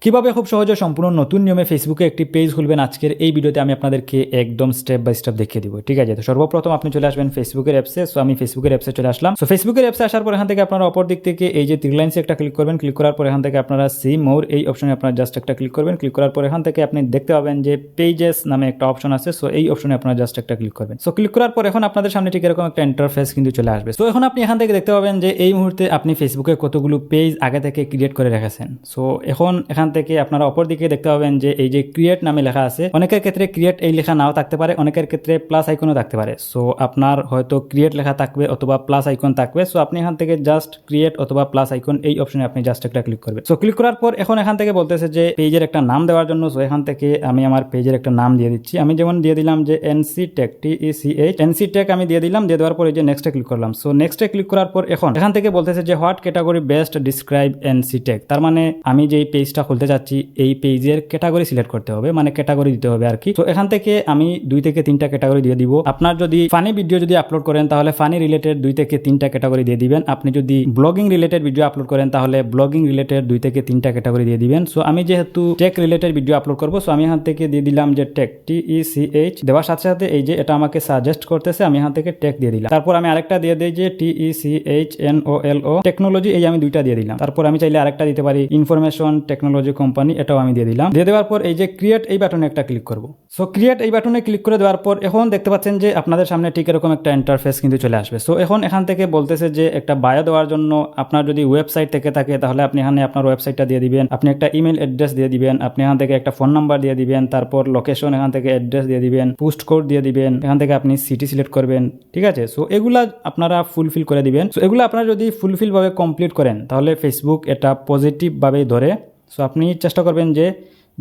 কিভাবে খুব সহজে সম্পূর্ণ নতুন নিয়মে ফেসবুকে একটি পেজ খুলবেন আজকের এই ভিডিওতে আমি আপনাদেরকে একদম স্টেপ বাই স্টেপ দেখিয়ে দিব। ঠিক আছে, তো সর্বপ্রথম আপনি চলে আসবেন ফেসবুকের অ্যাপসে। সো আমি ফেসবুকের অ্যাপসে চলে আসলাম। সো ফেসবুকের অ্যাপসে আসার পর এখান থেকে আপনারা অপর দিক থেকে এই যে থ্রি লাইনসে একটা ক্লিক করবেন। ক্লিক করার পর এখান থেকে আপনারা সি মোর এই অপশনে আপনারা জাস্ট একটা ক্লিক করবেন। ক্লিক করার পর এখান থেকে আপনি দেখতে পাবেন যে পেজেস নামে একটা অপশন আছে। সো এই অপশনে আপনারা জাস্ট একটা ক্লিক করবেন। সো ক্লিক করার পর এখন আপনাদের সামনে ঠিক এরকম একটা ইন্টারফেস কিন্তু চলে আসবে। সো এখন আপনি এখান থেকে দেখতে পাবেন যে এই মুহূর্তে আপনি ফেসবুকে কতগুলো পেজ আগে থেকে ক্রিয়েট করে রেখেছেন। সো এখন এখান থেকে আপনারা অপর দিকে দেখতে পাবেন যে এই যে ক্রিয়েট নামে লেখা আছে। অনেকের ক্ষেত্রে ক্রিয়েট এই লেখা নাও থাকতে পারে, অনেকের ক্ষেত্রে প্লাস আইকনও থাকতে পারে। সো আপনার হয়তো ক্রিয়েট লেখা থাকবে অথবা প্লাস আইকন থাকবে। সো আপনি এখান থেকে জাস্ট ক্রিয়েট অথবা প্লাস আইকন এই অপশনে আপনি জাস্ট একটা ক্লিক করবেন। সো ক্লিক করার পর এখন এখান থেকে বলতেছে যে পেজের একটা নাম দেওয়ার জন্য। সো এখান থেকে আমি আমার পেজের একটা নাম দিয়ে দিচ্ছি। আমি যেমন দিয়ে দিলাম যে NC tech, TECH NC tech আমি দিয়ে দিলাম। দিয়ে দেওয়ার পর এই যে নেক্সটে ক্লিক করলাম। সো নেক্সটে ক্লিক করার পর এখন এখান থেকে বলতেছে যে what category best describe NC tech. তার মানে আমি যেই পেজটা খুলতে চাচ্ছি এই পেজের ক্যাটাগরি সিলেক্ট করতে হবে, মানে ক্যাটাগরি দিতে হবে আর কি। তো এখান থেকে আমি 2 থেকে 3টা ক্যাটাগরি দিয়ে দিব। আপনার যদি ফানি ভিডিও যদি আপলোড করেন তাহলে ফানি রিলেটেড 2 থেকে 3টা ক্যাটাগরি দিয়ে দিবেন। আপনি যদি ব্লগিং রিলেটেড ভিডিও আপলোড করেন তাহলে ব্লগিং রিলেটেড 2 থেকে 3টা ক্যাটাগরি দিয়ে দিবেন। সো আমি যেহেতু টেক রিলেটেড ভিডিও আপলোড করবো, সো আমি এখান থেকে দিয়ে দিলাম যে টেক, TECH দেওয়ার সাথে সাথে এই যে এটা আমাকে সাজেস্ট করতেছে, আমি এখান থেকে টেক দিয়ে দিলাম। তারপর আমি আরেকটা দিয়ে দিই যে TECHNOLO টেকনোলজি, এই আমি 2টা দিয়ে দিলাম। তারপর আমি চাইলে আরেকটা দিতে পারি ইনফরমেশন টেকনোলজি কোম্পানি, এটাও আমি দিয়ে দিলাম। দিয়ে দেওয়ার পর এই যে ক্রিয়েট এই বাটনে একটা ক্লিক করব। সো ক্রিয়েট এই বাটনে ক্লিক করে দেওয়ার পর এখন দেখতে পাচ্ছেন যে আপনাদের সামনে ঠিক এরকম একটা ইন্টারফেস কিন্তু চলে আসবে। সো এখন এখান থেকে বলতেছে যে একটা বায়ো দেওয়ার জন্য আপনার যদি ওয়েবসাইট থেকে থাকে তাহলে আপনি এখানে আপনার ওয়েবসাইটটা দিয়ে দিবেন, আপনি একটা ইমেল অ্যাড্রেস দিয়ে দিবেন, আপনি এখান থেকে একটা ফোন নাম্বার দিয়ে দিবেন, তারপর লোকেশন এখান থেকে অ্যাড্রেস দিয়ে দিবেন, পোস্ট কোড দিয়ে দিবেন, এখান থেকে আপনি সিটি সিলেক্ট করবেন। ঠিক আছে, সো এগুলা আপনারা ফুলফিল করে দিবেন। সো এগুলো আপনারা যদি ফুলফিল ভাবে কমপ্লিট করেন তাহলে ফেসবুক এটা পজিটিভ ভাবে ধরে। সো আপনি চেষ্টা করবেন যে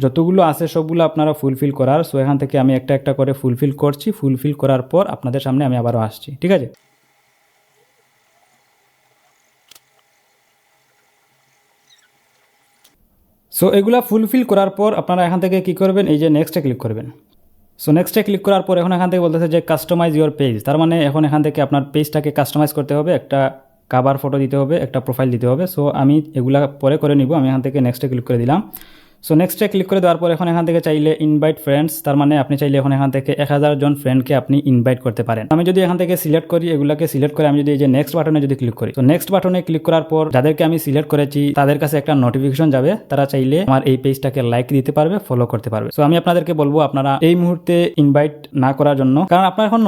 যতগুলো আছে সবগুলো আপনারা ফুলফিল করার। সো এখান থেকে আমি একটা একটা করে ফুলফিল করছি। ফুলফিল করার পর আপনাদের সামনে আমি আবারও আসছি। ঠিক আছে, সো এগুলা ফুলফিল করার পর আপনারা এখান থেকে কি করবেন, এই যে নেক্সটে ক্লিক করবেন। সো নেক্সটে ক্লিক করার পর এখন এখান থেকে বলতেছে যে কাস্টমাইজ ইউর পেজ। তার মানে এখন এখান থেকে আপনার পেজটাকে কাস্টমাইজ করতে হবে, একটা কাভার ফটো দিতে হবে, একটা প্রোফাইল দিতে হবে। সো আমি এগুলা পরে করে নিব। আমি এখান থেকে নেক্সটে ক্লিক করে দিলাম। সো নেক্সটে ক্লিক করে দেওয়ার পর এখন এখান থেকে চাইলে ইনভাইট ফ্রেন্ডস, তার মানে আপনি চাইলে এখন এখান থেকে 1000 জন ফ্রেন্ডকে আপনি ইনভাইট করতে পারেন। আমি যদি এখান থেকে সিলেক্ট করি, এগুলাকে সিলেক্ট করে আমি যদি এই যে নেক্সট বাটনে যদি ক্লিক করি, তো নেক্সট বাটনে ক্লিক করার পর যাদেরকে আমি সিলেক্ট করেছি তাদের কাছে একটা নোটিফিকেশন যাবে, তারা চাইলে আমার এই পেজটাকে লাইক দিতে পারবে, ফলো করতে পারবে। সো আমি আপনাদেরকে বলবো আপনারা এই মুহূর্তে ইনভাইট না করার জন্য, কারণ আপনার এখন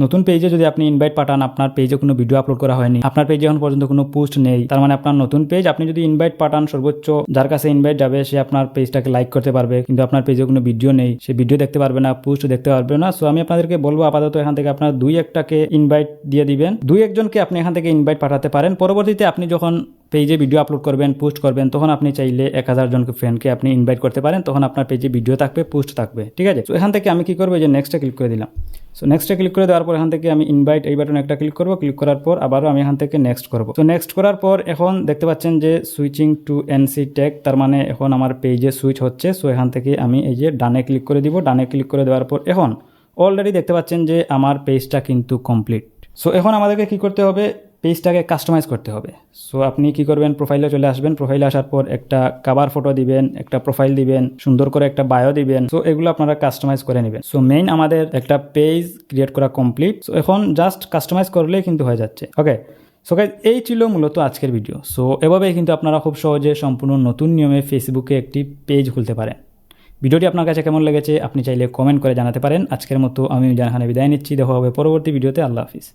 নতুন পেজে যদি আপনি ইনভাইট পাঠান, আপনার পেজে কোনো ভিডিও আপলোড করা হয়নি, আপনার পেজে এখন পর্যন্ত কোনো পোস্ট নেই, তার মানে আপনার নতুন পেজ। আপনি যদি ইনভাইট পাঠান, সর্বোচ্চ যার কাছে ইনভাইট যাবে সে আপনার পেজটাকে লাইক করতে পারবে, কিন্তু আপনার পেজে কোনো ভিডিও নেই, সে ভিডিও দেখতে পারবে না, পোস্ট দেখতে পারবে না। সো আমি আপনাদেরকে বলবো আপাতত এখান থেকে আপনারা 2-1টাকে ইনভাইট দিয়ে দিবেন, 2-1জনকে আপনি এখান থেকে ইনভাইট পাঠাতে পারেন। পরবর্তীতে আপনি যখন পেজে ভিডিও আপলোড করবেন, পোস্ট করবেন, তখন আপনি চাইলে 1000 জনকে ফ্রেন্ডকে আপনি ইনভাইট করতে পারেন, তখন আপনার পেজে ভিডিও থাকবে, পোস্ট থাকবে। ঠিক আছে, তো এখান থেকে আমি কি করবো, যে নেক্সটে ক্লিক করে দিলাম। সো নেক্সটে ক্লিক করে দেওয়ার পর এখান থেকে আমি ইনভাইট এই বাটনে একটা ক্লিক করবো। ক্লিক করার পর আবারও আমি এখান থেকে নেক্সট করবো। তো নেক্সট করার পর এখন দেখতে পাচ্ছেন যে সুইচিং টু এনসি টেক, তার মানে এখন আমার পেজে সুইচ হচ্ছে। সো এখান থেকে আমি এই যে ডানে ক্লিক করে দিব। ডানে ক্লিক করে দেওয়ার পর এখন অলরেডি দেখতে পাচ্ছেন যে আমার পেজটা কিন্তু কমপ্লিট। সো এখন আমাদেরকে কি করতে হবে, পেজটাকে কাস্টমাইজ করতে হবে। সো আপনি কি করবেন, প্রোফাইলে চলে আসবেন। প্রোফাইলে আসার পর একটা কভার ফটো দিবেন, একটা প্রোফাইল দিবেন, সুন্দর করে একটা বায়ো দিবেন। সো এগুলো আপনারা কাস্টমাইজ করে নেবেন। সো মেইন আমাদের একটা পেজ ক্রিয়েট করা কমপ্লিট। সো এখন জাস্ট কাস্টমাইজ করলেই কিন্তু হয়ে যাচ্ছে। ওকে, সো গাইস এই ছিল মূলত আজকের ভিডিও। সো এভাবেই কিন্তু আপনারা খুব সহজে সম্পূর্ণ নতুন নিয়মে ফেসবুকে একটি পেজ খুলতে পারেন। ভিডিওটি আপনার কাছে কেমন লেগেছে আপনি চাইলে কমেন্ট করে জানাতে পারেন। আজকের মতো আমি জাহান বিদায় নিচ্ছি। দেখা হবে পরবর্তী ভিডিওতে। আল্লাহ হাফিজ।